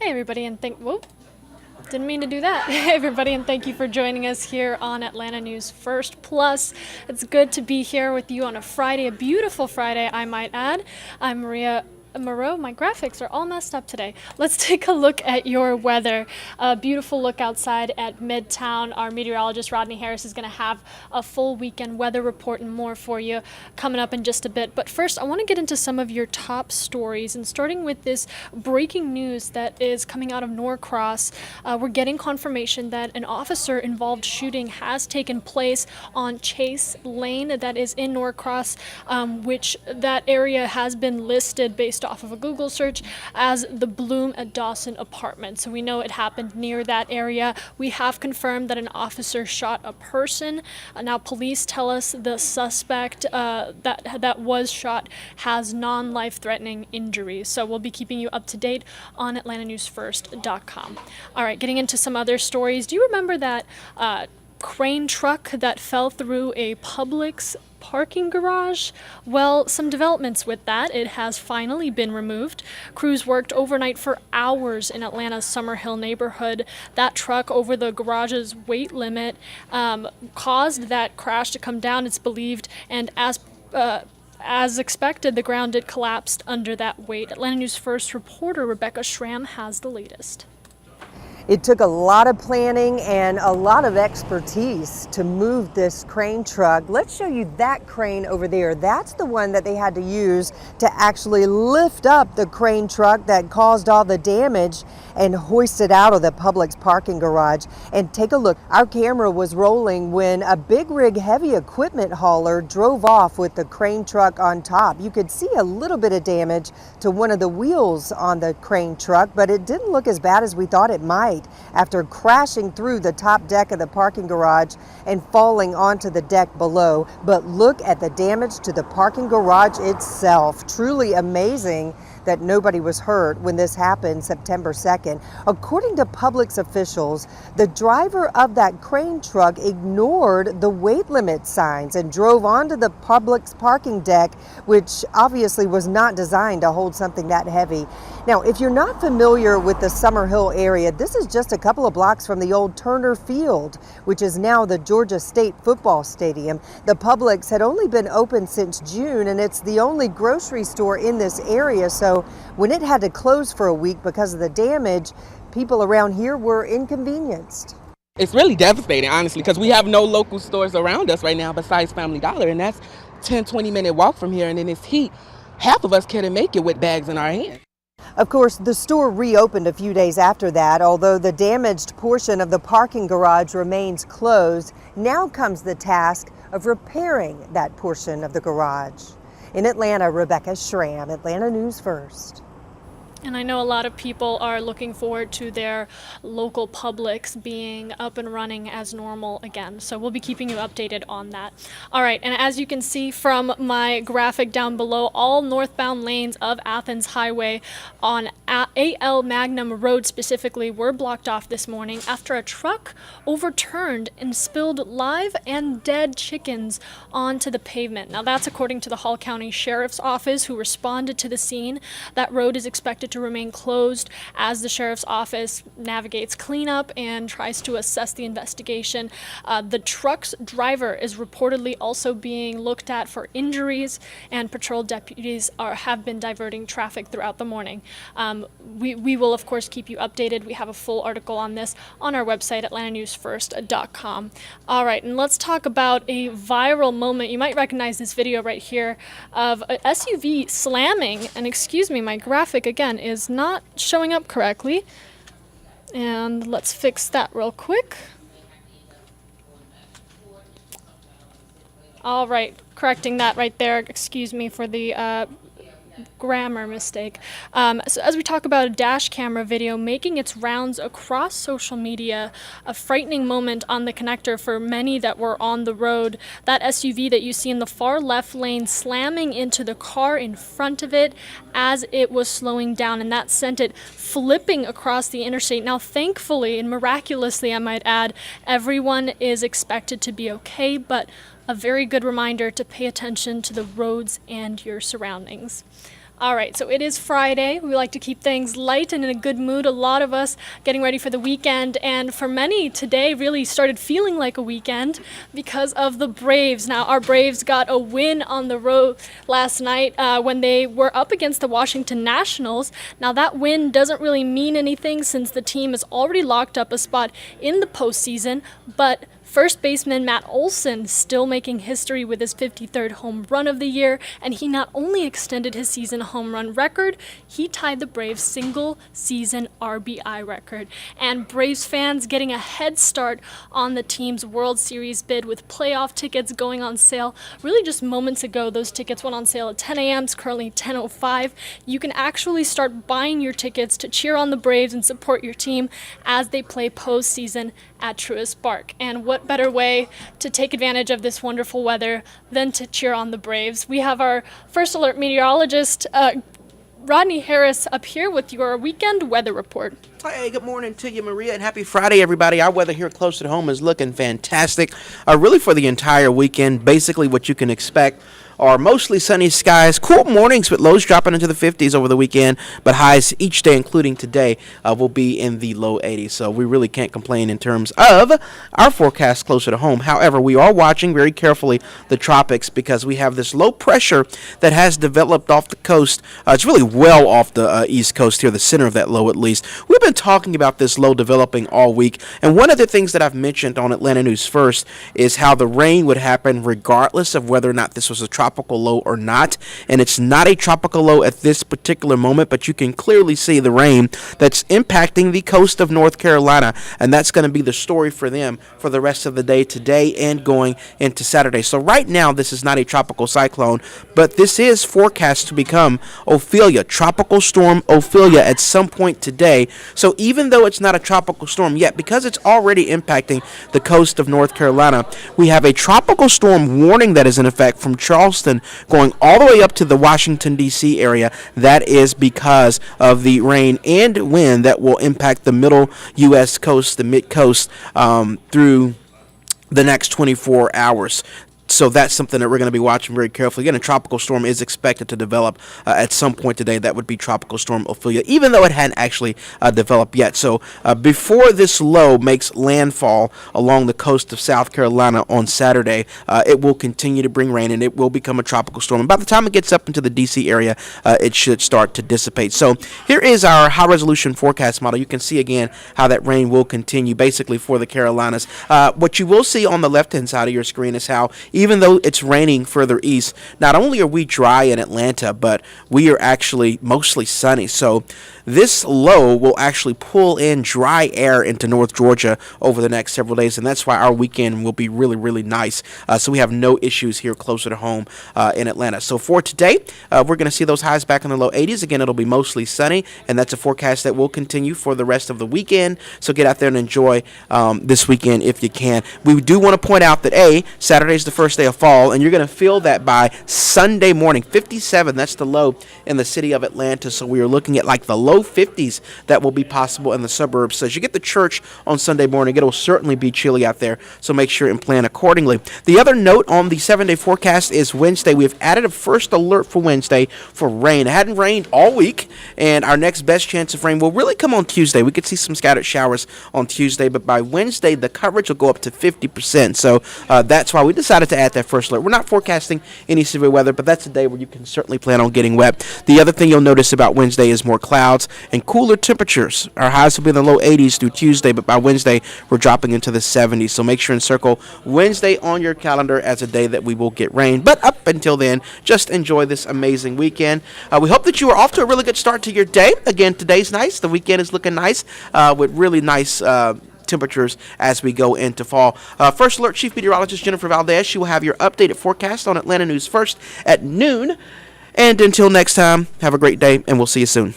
Hey everybody, and didn't mean to do that. Hey everybody, and thank you for joining us here on Atlanta News First Plus. It's good to be here with you on a Friday, a beautiful Friday, I might add. I'm Maria Moreau. My graphics are all messed up today. Let's take a look at your weather. A beautiful look outside at Midtown. Our meteorologist Rodney Harris is going to have a full weekend weather report and more for you coming up in just a bit. But first, I want to get into some of your top stories, and starting with this breaking news that is coming out of Norcross. We're getting confirmation that an officer-involved shooting has taken place on Chase Lane that is in Norcross, which that area has been listed based off of a Google search as the Bloom at Dawson apartment. So we know it happened near that area. We have confirmed that an officer shot a person. Now police tell us the suspect that was shot has non-life-threatening injuries. So we'll be keeping you up to date on AtlantaNewsFirst.com. All right, getting into some other stories. Do you remember that crane truck that fell through a Publix parking garage? Well, some developments with that. It has finally been removed. Crews worked overnight for hours in Atlanta's Summerhill neighborhood. That truck over the garage's weight limit caused that crash to come down, it's believed, and as expected, the ground did collapse under that weight. Atlanta News First reporter Rebecca Schramm has the latest. It took a lot of planning and a lot of expertise to move this crane truck. Let's show you that crane over there. That's the one that they had to use to actually lift up the crane truck that caused all the damage and hoist it out of the Publix parking garage. And take a look, our camera was rolling when a big rig heavy equipment hauler drove off with the crane truck on top. You could see a little bit of damage to one of the wheels on the crane truck, but it didn't look as bad as we thought it might after crashing through the top deck of the parking garage and falling onto the deck below. But look at the damage to the parking garage itself. Truly amazing that nobody was hurt when this happened September 2nd. According to Publix officials, the driver of that crane truck ignored the weight limit signs and drove onto the Publix parking deck, which obviously was not designed to hold something that heavy. Now, if you're not familiar with the Summerhill area, this is just a couple of blocks from the old Turner Field, which is now the Georgia State Football Stadium. The Publix had only been open since June, and it's the only grocery store in this area. So when it had to close for a week because of the damage, people around here were inconvenienced. It's really devastating, honestly, because we have no local stores around us right now besides Family Dollar, and that's 10-20 minute walk from here. And in this heat, half of us couldn't make it with bags in our hands. Of course, the store reopened a few days after that, although the damaged portion of the parking garage remains closed. Now comes the task of repairing that portion of the garage. In Atlanta, Rebecca Schramm, Atlanta News First. And I know a lot of people are looking forward to their local Publix being up and running as normal again. So we'll be keeping you updated on that. All right, and as you can see from my graphic down below, all northbound lanes of Athens Highway on A.L. Magnum Road specifically were blocked off this morning after a truck overturned and spilled live and dead chickens onto the pavement. Now that's according to the Hall County Sheriff's Office, who responded to the scene. That road is expected to remain closed as the Sheriff's Office navigates cleanup and tries to assess the investigation. The truck's driver is reportedly also being looked at for injuries, and patrol deputies have been diverting traffic throughout the morning. We will, of course, keep you updated. We have a full article on this on our website, AtlantaNewsFirst.com. All right, and let's talk about a viral moment. You might recognize this video right here of an SUV slamming, and excuse me, my graphic again is not showing up correctly. And let's fix that real quick. All right, correcting that right there. Excuse me for the grammar mistake. So as we talk about a dash camera video making its rounds across social media, a frightening moment on the connector for many that were on the road. That SUV that you see in the far left lane slamming into the car in front of it as it was slowing down, and that sent it flipping across the interstate. Now, thankfully and miraculously, I might add, everyone is expected to be okay, but a very good reminder to pay attention to the roads and your surroundings. All right, so it is Friday. We like to keep things light and in a good mood. A lot of us getting ready for the weekend, and for many, today really started feeling like a weekend because of the Braves. Now, our Braves got a win on the road last night when they were up against the Washington Nationals. Now, that win doesn't really mean anything since the team has already locked up a spot in the postseason, but first baseman Matt Olson still making history with his 53rd home run of the year, and he not only extended his season home run record, he tied the Braves' single-season RBI record. And Braves fans getting a head start on the team's World Series bid with playoff tickets going on sale. Really just moments ago, those tickets went on sale at 10 a.m. It's currently 10:05. You can actually start buying your tickets to cheer on the Braves and support your team as they play postseason at Truist Park. And what better way to take advantage of this wonderful weather than to cheer on the Braves? We have our First Alert meteorologist, Rodney Harris, up here with your weekend weather report. Hey, good morning to you, Maria, and happy Friday, everybody. Our weather here close to home is looking fantastic. Really for the entire weekend, basically what you can expect are mostly sunny skies, cool mornings with lows dropping into the 50s over the weekend, but highs each day, including today, will be in the low 80s. So we really can't complain in terms of our forecast closer to home. However, we are watching very carefully the tropics because we have this low pressure that has developed off the coast. It's really well off the east coast here, the center of that low at least. We've been talking about this low developing all week, and one of the things that I've mentioned on Atlanta News First is how the rain would happen regardless of whether or not this was a tropical low or not, and it's not a tropical low at this particular moment, but you can clearly see the rain that's impacting the coast of North Carolina, and that's going to be the story for them for the rest of the day today and going into Saturday. So right now this is not a tropical cyclone, but this is forecast to become Ophelia, Tropical Storm Ophelia at some point today. So even though it's not a tropical storm yet, because it's already impacting the coast of North Carolina, we have a tropical storm warning that is in effect from Charleston going all the way up to the Washington, D.C. area. That is because of the rain and wind that will impact the middle U.S. coast, the mid-coast, through the next 24 hours. So that's something that we're going to be watching very carefully. Again, a tropical storm is expected to develop at some point today. That would be Tropical Storm Ophelia, even though it hadn't actually developed yet. So before this low makes landfall along the coast of South Carolina on Saturday, it will continue to bring rain, and it will become a tropical storm. And by the time it gets up into the D.C. area, it should start to dissipate. So here is our high-resolution forecast model. You can see, again, how that rain will continue basically for the Carolinas. What you will see on the left-hand side of your screen is how even though it's raining further east, not only are we dry in Atlanta, but we are actually mostly sunny. So this low will actually pull in dry air into North Georgia over the next several days, and that's why our weekend will be really, really nice. So we have no issues here closer to home in Atlanta. So for today, we're going to see those highs back in the low 80s. Again, it'll be mostly sunny, and that's a forecast that will continue for the rest of the weekend. So get out there and enjoy this weekend if you can. We do want to point out that, Saturday's the first day of fall, and you're going to feel that by Sunday morning. 57, that's the low in the city of Atlanta. So we are looking at like the low 50s that will be possible in the suburbs. So as you get to church on Sunday morning, it will certainly be chilly out there. So make sure and plan accordingly. The other note on the 7-day forecast is Wednesday. We have added a first alert for Wednesday for rain. It hadn't rained all week, and our next best chance of rain will really come on Tuesday. We could see some scattered showers on Tuesday, but by Wednesday, the coverage will go up to 50%. So that's why we decided to add that first alert. We're not forecasting any severe weather, but that's a day where you can certainly plan on getting wet. The other thing you'll notice about Wednesday is more clouds and cooler temperatures. Our highs will be in the low 80s through Tuesday, but by Wednesday, we're dropping into the 70s. So make sure and circle Wednesday on your calendar as a day that we will get rain. But up until then, just enjoy this amazing weekend. We hope that you are off to a really good start to your day. Again, today's nice. The weekend is looking nice with really nice temperatures as we go into fall. First Alert Chief Meteorologist Jennifer Valdez, she will have your updated forecast on Atlanta News First at noon. And until next time, have a great day, and we'll see you soon.